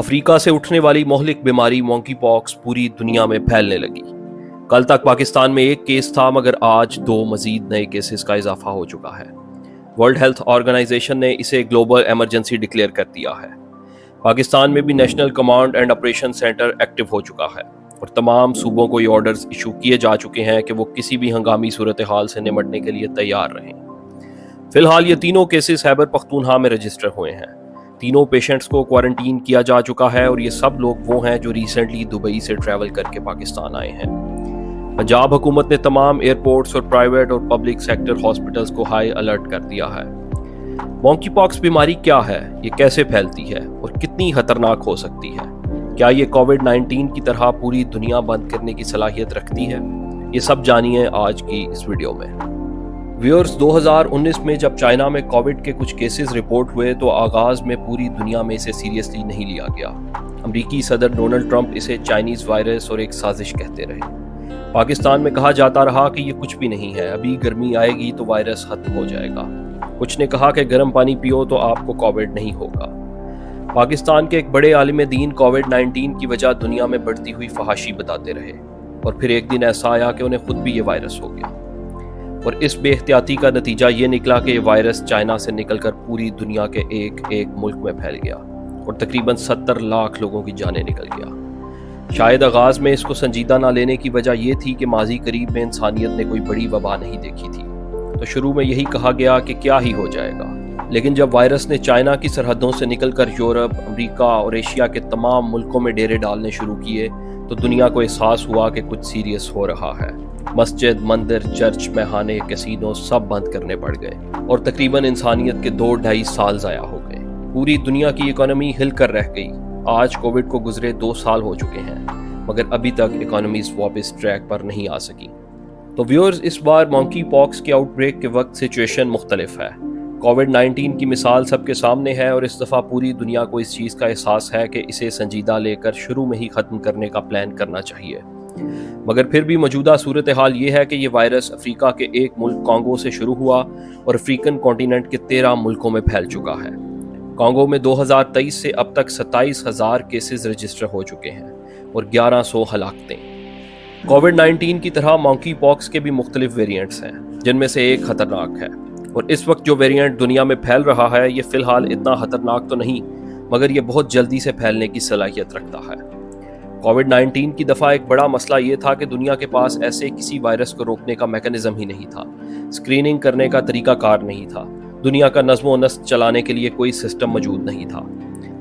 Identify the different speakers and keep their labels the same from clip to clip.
Speaker 1: افریقہ سے اٹھنے والی مہلک بیماری مونکی پاکس پوری دنیا میں پھیلنے لگی۔ کل تک پاکستان میں ایک کیس تھا، مگر آج 2 مزید نئے کیسز کا اضافہ ہو چکا ہے۔ ورلڈ ہیلتھ آرگنائزیشن نے اسے گلوبل ایمرجنسی ڈکلیئر کر دیا ہے۔ پاکستان میں بھی national command and operation centre active ہو چکا ہے اور تمام صوبوں کو یہ آرڈرز ایشو کیے جا چکے ہیں کہ وہ کسی بھی ہنگامی صورتحال سے نمٹنے کے لیے تیار رہیں۔ فی الحال یہ تینوں کیسز خیبر پختونخوا میں رجسٹر ہوئے ہیں۔ تینوں پیشنٹس کو کوارنٹین کیا جا چکا ہے اور یہ سب لوگ وہ ہیں جو ریسنٹلی دبئی سے ٹریول کر کے پاکستان آئے ہیں۔ پنجاب حکومت نے تمام ایئرپورٹس اور پرائیویٹ اور پبلک سیکٹر ہاسپٹلز کو ہائی الرٹ کر دیا ہے۔ مونکی پاکس بیماری کیا ہے، یہ کیسے پھیلتی ہے اور کتنی خطرناک ہو سکتی ہے؟ کیا یہ کووڈ-19 کی طرح پوری دنیا بند کرنے کی صلاحیت رکھتی ہے؟ یہ سب جانیے آج کی اس ویڈیو میں۔ ویورز، 2019 میں جب چائنا میں کووڈ کے کچھ کیسز رپورٹ ہوئے تو آغاز میں پوری دنیا میں اسے سیریسلی نہیں لیا گیا۔ امریکی صدر ڈونلڈ ٹرمپ اسے چائنیز وائرس اور ایک سازش کہتے رہے۔ پاکستان میں کہا جاتا رہا کہ یہ کچھ بھی نہیں ہے، ابھی گرمی آئے گی تو وائرس ختم ہو جائے گا۔ کچھ نے کہا کہ گرم پانی پیو تو آپ کو کووڈ نہیں ہوگا۔ پاکستان کے ایک بڑے عالم دین کووڈ-19 کی وجہ دنیا میں بڑھتی ہوئی فحاشی بتاتے رہے، اور پھر ایک دن ایسا آیا کہ انہیں خود بھی یہ وائرس ہو گیا، اور اس بے احتیاطی کا نتیجہ یہ نکلا کہ یہ وائرس چائنا سے نکل کر پوری دنیا کے ایک ملک میں پھیل گیا اور تقریباً 70 لاکھ لوگوں کی جانیں نکل گیا۔ شاید آغاز میں اس کو سنجیدہ نہ لینے کی وجہ یہ تھی کہ ماضی قریب میں انسانیت نے کوئی بڑی وبا نہیں دیکھی تھی، تو شروع میں یہی کہا گیا کہ کیا ہی ہو جائے گا۔ لیکن جب وائرس نے چائنا کی سرحدوں سے نکل کر یورپ، امریکہ اور ایشیا کے تمام ملکوں میں ڈیرے ڈالنے شروع کیے تو دنیا کو احساس ہوا کہ کچھ سیریس ہو رہا ہے۔ مسجد، مندر، چرچ، میخانے، کیسینو سب بند کرنے پڑ گئے اور تقریباً انسانیت کے 2-2.5 سال ضائع ہو گئے۔ پوری دنیا کی اکانومی ہل کر رہ گئی۔ آج کووڈ کو گزرے 2 سال ہو چکے ہیں، مگر ابھی تک اکانومیز واپس ٹریک پر نہیں آ سکی۔ تو ویورز، اس بار مونکی پاکس کے آؤٹ بریک کے وقت سچویشن مختلف ہے۔ کووڈ-19 کی مثال سب کے سامنے ہے اور اس دفعہ پوری دنیا کو اس چیز کا احساس ہے کہ اسے سنجیدہ لے کر شروع میں ہی ختم کرنے کا پلان کرنا چاہیے۔ مگر پھر بھی موجودہ صورتحال یہ ہے کہ یہ وائرس افریقہ کے ایک ملک کانگو سے شروع ہوا اور افریقن کانٹیننٹ کے 13 ملکوں میں پھیل چکا ہے۔ کانگو میں 2023 سے اب تک 27,000 کیسز رجسٹر ہو چکے ہیں اور 1100 ہلاکتیں۔ کووڈ-19 کی طرح مونکی پاکس کے بھی مختلف ویریئنٹس ہیں، جن میں سے ایک خطرناک ہے، اور اس وقت جو ویریئنٹ دنیا میں پھیل رہا ہے یہ فی الحال اتنا خطرناک تو نہیں، مگر یہ بہت جلدی سے پھیلنے کی صلاحیت رکھتا ہے۔ کووڈ-19 کی دفعہ ایک بڑا مسئلہ یہ تھا کہ دنیا کے پاس ایسے کسی وائرس کو روکنے کا میکانزم ہی نہیں تھا، اسکریننگ کرنے کا طریقہ کار نہیں تھا، دنیا کا نظم و نسق چلانے کے لیے کوئی سسٹم موجود نہیں تھا۔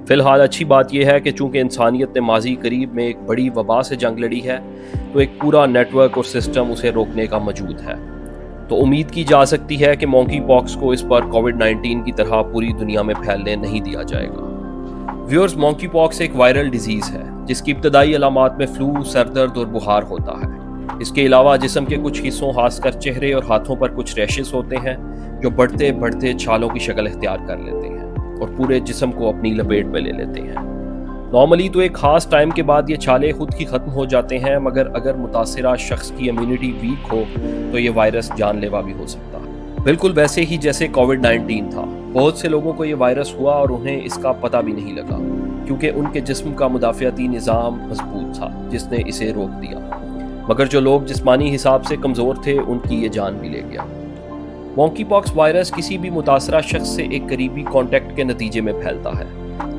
Speaker 1: فی الحال اچھی بات یہ ہے کہ چونکہ انسانیت نے ماضی قریب میں ایک بڑی وبا سے جنگ لڑی ہے تو ایک پورا نیٹ ورک اور سسٹم اسے روکنے کا موجود ہے۔ تو امید کی جا سکتی ہے کہ مونکی پاکس کو اس بار کووڈ-19 کی طرح پوری دنیا میں پھیلنے نہیں دیا جائے گا۔ ویورز، مونکی پاکس ایک وائرل ڈیزیز ہے جس کی ابتدائی علامات میں فلو، سر درد اور بخار ہوتا ہے۔ اس کے علاوہ جسم کے کچھ حصوں خاص کر چہرے اور ہاتھوں پر کچھ ریشز ہوتے ہیں جو بڑھتے بڑھتے چھالوں کی شکل اختیار کر لیتے ہیں اور پورے جسم کو اپنی لپیٹ میں لے لیتے ہیں۔ نارملی تو ایک خاص ٹائم کے بعد یہ چھالے خود ہی ختم ہو جاتے ہیں، مگر اگر متاثرہ شخص کی امیونٹی ویک ہو تو یہ وائرس جان لیوا بھی ہو سکتا ہے، بالکل ویسے ہی جیسے کووڈ-19 تھا۔ بہت سے لوگوں کو یہ وائرس ہوا اور انہیں اس کا پتہ بھی نہیں لگا، کیونکہ ان کے جسم کا مدافعتی نظام مضبوط تھا جس نے اسے روک دیا، مگر جو لوگ جسمانی حساب سے کمزور تھے ان کی یہ جان بھی لے گیا۔ مونکی پاکس وائرس کسی بھی متاثرہ شخص سے ایک قریبی کانٹیکٹ کے نتیجے میں پھیلتا ہے،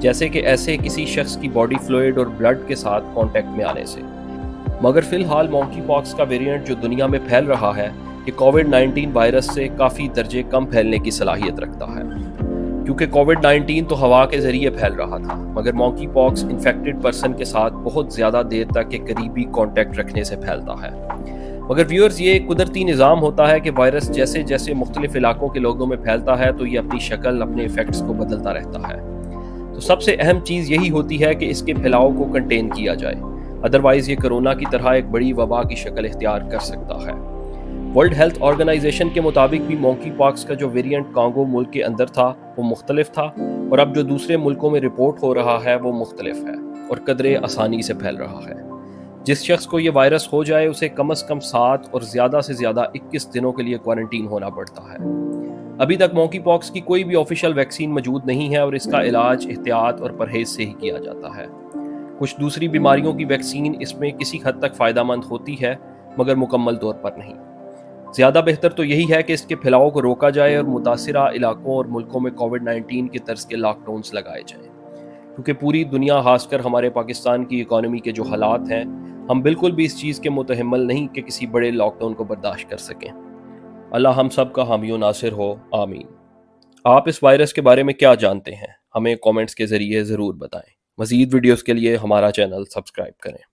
Speaker 1: جیسے کہ ایسے کسی شخص کی باڈی فلوئڈ اور بلڈ کے ساتھ کانٹیکٹ میں آنے سے۔ مگر فی الحال مونکی پاکس کا ویریئنٹ جو دنیا میں پھیل رہا ہے یہ کووڈ-19 وائرس سے کافی درجے کم پھیلنے کی صلاحیت رکھتا ہے، کیونکہ کووڈ-19 تو ہوا کے ذریعے پھیل رہا تھا، مگر مونکی پاکس انفیکٹڈ پرسن کے ساتھ بہت زیادہ دیر تک ایک قریبی کانٹیکٹ رکھنے سے پھیلتا ہے۔ مگر ویورز، یہ ایک قدرتی نظام ہوتا ہے کہ وائرس جیسے جیسے مختلف علاقوں کے لوگوں میں پھیلتا ہے تو یہ اپنی شکل، اپنے ایفیکٹس کو بدلتا رہتا ہے۔ تو سب سے اہم چیز یہی ہوتی ہے کہ اس کے پھیلاؤ کو کنٹین کیا جائے، ادروائز یہ کرونا کی طرح ایک بڑی وبا کی شکل اختیار کر سکتا ہے۔ ورلڈ ہیلتھ آرگنائزیشن کے مطابق بھی مونکی پاکس کا جو ویریئنٹ کانگو ملک کے اندر تھا وہ مختلف تھا، اور اب جو دوسرے ملکوں میں رپورٹ ہو رہا ہے وہ مختلف ہے اور قدرے آسانی سے پھیل رہا ہے۔ جس شخص کو یہ وائرس ہو جائے اسے کم از کم 7 اور زیادہ سے زیادہ 21 دنوں کے لیے کوارنٹین ہونا پڑتا ہے۔ ابھی تک مونکی پاکس کی کوئی بھی آفیشیل ویکسین موجود نہیں ہے اور اس کا علاج احتیاط اور پرہیز سے ہی کیا جاتا ہے۔ کچھ دوسری بیماریوں کی ویکسین اس میں کسی حد تک فائدہ مند ہوتی ہے مگر مکمل طور پر نہیں۔ زیادہ بہتر تو یہی ہے کہ اس کے پھیلاؤ کو روکا جائے اور متاثرہ علاقوں اور ملکوں میں کووڈ-19 کے طرز کے لاک ڈاؤنز لگائے جائیں، کیونکہ پوری دنیا خاص کر ہمارے پاکستان کی اکانومی کے جو حالات ہیں، ہم بالکل بھی اس چیز کے متحمل نہیں کہ کسی بڑے لاک ڈاؤن کو برداشت کر سکیں۔ اللہ ہم سب کا حامی و ناصر ہو، آمین۔ آپ اس وائرس کے بارے میں کیا جانتے ہیں؟ ہمیں کامنٹس کے ذریعے ضرور بتائیں۔ مزید ویڈیوز کے لیے ہمارا چینل سبسکرائب کریں۔